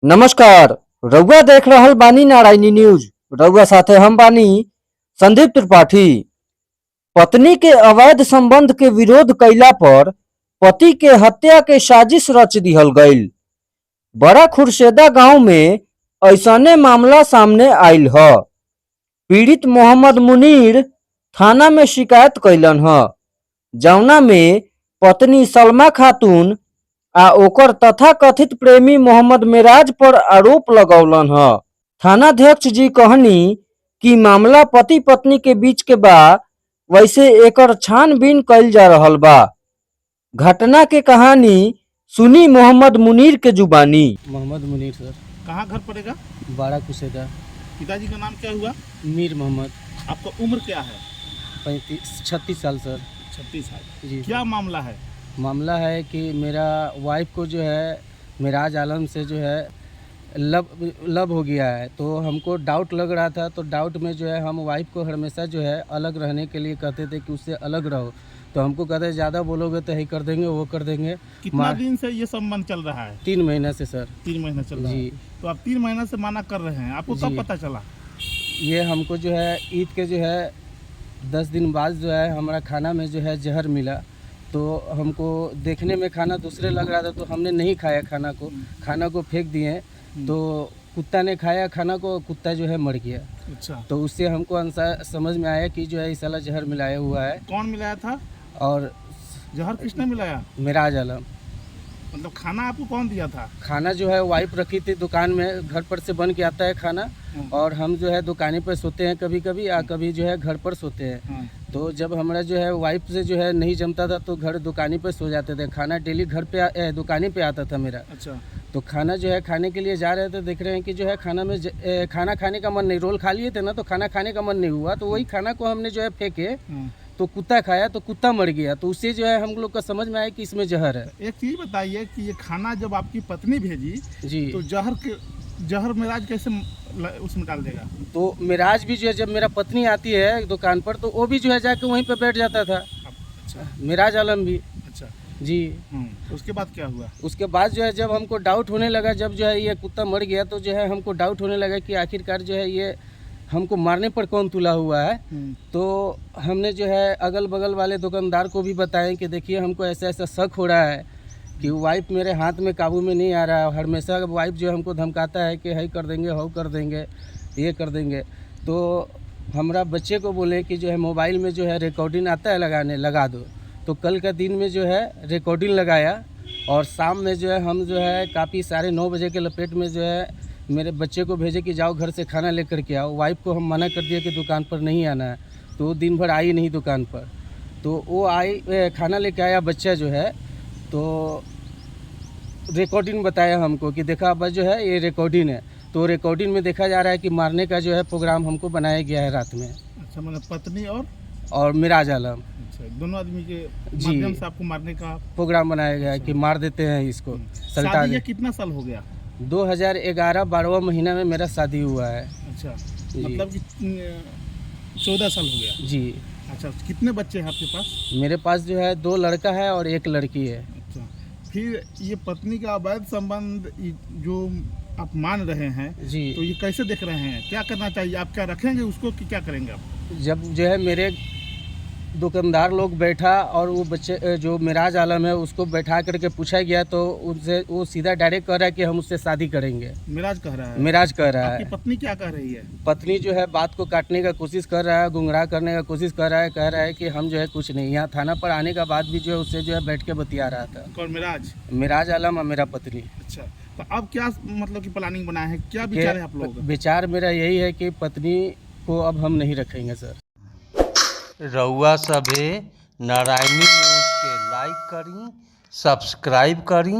नमस्कार। रउआ देख रहल बानी नारायणी न्यूज। रउआ साथे हम बानी संदीप त्रिपाठी। पत्नी के अवैध संबंध के विरोध कइला पर पति के हत्या के साजिश रच दिहल गईल। बड़ा खुर्शेदा गांव में ऐसने मामला सामने आइल ह। पीड़ित मोहम्मद मुनीर थाना में शिकायत कइलन ह, जौना में पत्नी सलमा खातून आ ओकर तथाकथित प्रेमी मोहम्मद मेराज पर आरोप लगौलन ह। थानाध्यक्ष जी कहनी कि मामला पति पत्नी के बीच के बा, वैसे एकर छानबीन कइल जा रहल बा। घटना के कहानी सुनी मोहम्मद मुनीर के जुबानी। मोहम्मद मुनीर सर। कहाँ घर पड़ेगा? बाड़ा कुसेदा। पिताजी का नाम क्या हुआ? मीर मोहम्मद। आपका उम्र क्या है? 36 साल सर। 36 साल। जी। क्या मामला है? मामला है कि मेरा वाइफ को जो है मेराज आलम से जो है लब हो गया है, तो हमको डाउट लग रहा था। तो डाउट में जो है हम वाइफ को हमेशा जो है अलग रहने के लिए कहते थे कि उससे अलग रहो। तो हमको कहते ज़्यादा बोलोगे तो यही कर देंगे, वो कर देंगे। कितना दिन से ये संबंध चल रहा है? 3 महीना से सर। 3 महीना चल रहा है। जी। तो आप 3 महीना से माना कर रहे हैं, आपको कब पता चला? ये हमको जो है ईद के जो है 10 दिन बाद जो है हमारा खाना में जो है जहर मिला। तो हमको देखने में खाना दूसरे लग रहा था, तो हमने नहीं खाया खाना को फेंक दिए। तो कुत्ता ने खाया खाना को, कुत्ता जो है मर गया। अच्छा। तो उससे हमको समझ में आया कि जो है इस साला जहर मिलाया हुआ है। कौन मिलाया था? और जहर किसने मिलाया? मेराज आलम। मतलब खाना आपको कौन दिया था? खाना जो है वाइफ रखी थी दुकान में, घर पर से बन के आता है खाना। और हम जो है दुकानी पर सोते हैं कभी कभी, या कभी जो है घर पर सोते हैं। तो जब हमारा जो है वाइफ से जो है नहीं जमता था तो घर दुकानी पर सो जाते थे। खाना डेली घर पे दुकानी पे आता था मेरा। अच्छा। तो खाना जो है खाने के लिए जा रहे थे, देख रहे हैं कि जो है खाना में खाना खाने का मन नहीं। रोल खा लिए थे ना, तो खाना खाने का मन नहीं हुआ। तो वही खाना को हमने जो है फेंके, तो कुत्ता खाया, तो कुत्ता मर गया। तो उससे जो है हम लोग का समझ में आया कि इसमें जहर है। एक चीज़ बताइए कि ये खाना जब आपकी पत्नी भेजी जी, तो जहर मेराज कैसे उसमें डाल देगा? तो मेराज भी जो है जब मेरा पत्नी आती है दुकान पर, तो वो भी जो है जाके वहीं पर बैठ जाता था। अच्छा। मेराज आलम भी। अच्छा जी। उसके बाद क्या हुआ? उसके बाद जो है जब हमको डाउट होने लगा, जब जो है ये कुत्ता मर गया, तो जो है हमको डाउट होने लगा कि आखिरकार जो है ये हमको मारने पर कौन तुला हुआ है। तो हमने जो है अगल बगल वाले दुकानदार को भी बताएं कि देखिए हमको ऐसा ऐसा शक हो रहा है कि वाइफ मेरे हाथ में काबू में नहीं आ रहा है। हमेशा वाइफ जो हमको धमकाता है कि है कर देंगे, हो कर देंगे, ये कर देंगे। तो हमारा बच्चे को बोले कि जो है मोबाइल में जो है रिकॉर्डिंग आता है लगा दो। तो कल का दिन में जो है रिकॉर्डिंग लगाया, और शाम में जो है हम जो है काफ़ी 9:30 बजे के लपेट में जो है मेरे बच्चे को भेजे कि जाओ घर से खाना लेकर के आओ। वाइफ को हम मना कर दिया कि दुकान पर नहीं आना है, तो वो दिन भर आई नहीं दुकान पर। तो वो आई, खाना लेके आया बच्चा जो है, तो रिकॉर्डिंग बताया हमको कि देखा बस जो है ये रिकॉर्डिंग है। तो रिकॉर्डिंग में देखा जा रहा है कि मारने का जो है प्रोग्राम हमको बनाया गया है रात में। अच्छा, मतलब पत्नी और मेराज आलम। अच्छा, दोनों आदमी के माध्यम से आपको मारने का प्रोग्राम बनाया गया है कि मार देते हैं इसको, सल्टा दे। कितना साल हो गया? 2011 12वां महीना में मेरा शादी हुआ है। अच्छा, मतलब कि 14 साल हो गया। जी। अच्छा, कितने बच्चे हैं आपके पास? मेरे पास जो है 2 लड़का है और 1 लड़की है। अच्छा, फिर ये पत्नी का अवैध संबंध जो आप मान रहे हैं जी, तो ये कैसे देख रहे हैं? क्या करना चाहिए? आप क्या रखेंगे उसको कि क्या करेंगे आप? जब जो है मेरे दुकानदार लोग बैठा और वो बच्चे जो मेराज आलम है उसको बैठा करके पूछा गया, तो उनसे वो सीधा डायरेक्ट कह रहा है कि हम उससे शादी करेंगे। मेराज कह रहा है? मेराज कह रहा है। आपकी पत्नी क्या कह रही है? पत्नी जो है बात को काटने का कोशिश कर रहा है, गुमराह करने का कोशिश कर रहा है, कह रहा है कि हम जो है कुछ नहीं। यहाँ थाना पर आने का बाद भी जो है उससे जो है बैठ के बतिया रहा था। कौन? मेराज? मेराज आलम और मेरा पत्नी। अच्छा, तो अब क्या मतलब कि प्लानिंग बनाया है? क्या विचार है आप लोगों का? विचार मेरा यही है कि पत्नी को अब हम नहीं रखेंगे सर। रउआ सभे नारायणी न्यूज के लाइक करी, सब्सक्राइब करी।